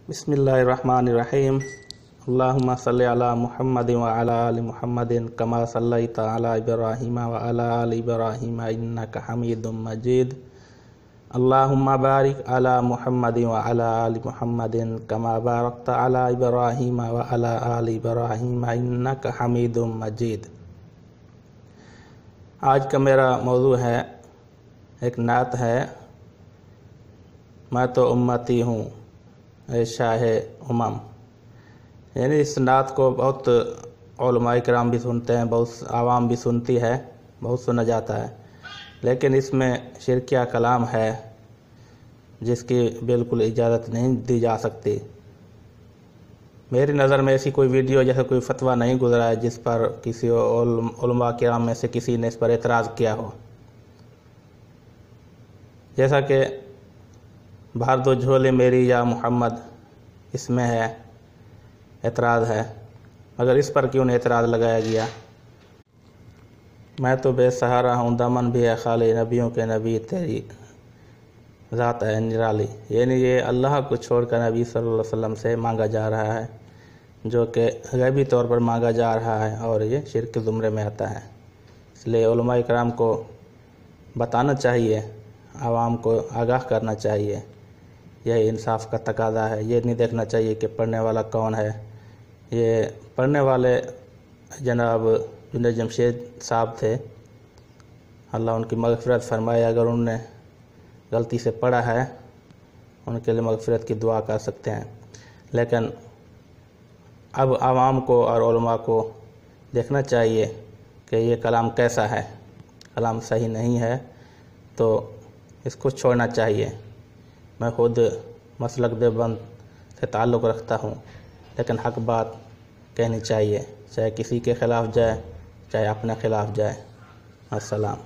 बिस्मिल्लाहिर्रहमानिर्रहीम। अल्लाहुम्मा सल्लि अला मुहम्मदिन व अला आलि मुहम्मदिन कमा सल्लैता अला इब्राहीम व अला आलि इब्राहीम इन्नका हमीदुम मजीद। अल्लाहुम्मा बारिक अला मुहम्मदिन व अला आलि मुहम्मदिन कमा बारकता अला इब्राहीम व अला आलि इब्राहीम इन्नका हमीदुम मजीद। आज का मेरा मौजू है, एक नात है, मैं तो उम्मती हूँ ऐ शाहे उमम। यानी इस नात को बहुत उलमाए किराम भी सुनते हैं, बहुत आवाम भी सुनती है, बहुत सुना जाता है, लेकिन इसमें शिरकिया कलाम है जिसकी बिल्कुल इजाज़त नहीं दी जा सकती। मेरी नज़र में ऐसी कोई वीडियो जैसा कोई फतवा नहीं गुजरा है जिस पर किसी उलमा किराम में से किसी ने इस पर एतराज़ किया हो। जैसा कि भर दो झोले मेरी या मोहम्मद, इसमें है एतराज़ है, मगर इस पर क्यों नहीं एतराज़ लगाया गया। मैं तो बेसहारा हूँ, दमन भी है खाली, नबियों के नबी तेरी ज़ात है निराली। यानी ये अल्लाह को छोड़कर नबी सल्लल्लाहु अलैहि वसल्लम से मांगा जा रहा है, जो कि गैबी तौर पर मांगा जा रहा है और ये शिर्क के ज़ुमरे में आता है। इसलिए उलमाए किराम को बताना चाहिए, आवाम को आगाह करना चाहिए। यह इंसाफ का तकाज़ा है। ये नहीं देखना चाहिए कि पढ़ने वाला कौन है। ये पढ़ने वाले जनाब जुनैद जमशेद साहब थे, अल्लाह उनकी मग़फ़िरत फरमाए। अगर उन्होंने गलती से पढ़ा है, उनके लिए मग़फ़िरत की दुआ कर सकते हैं। लेकिन अब आवाम को और उलमा को देखना चाहिए कि ये कलाम कैसा है। कलाम सही नहीं है तो इसको छोड़ना चाहिए। मैं खुद मसलक देवबंद से ताल्लुक़ रखता हूँ, लेकिन हक़ बात कहनी चाहिए, चाहे किसी के ख़िलाफ़ जाए, चाहे अपने ख़िलाफ़ जाए। अस्सलाम।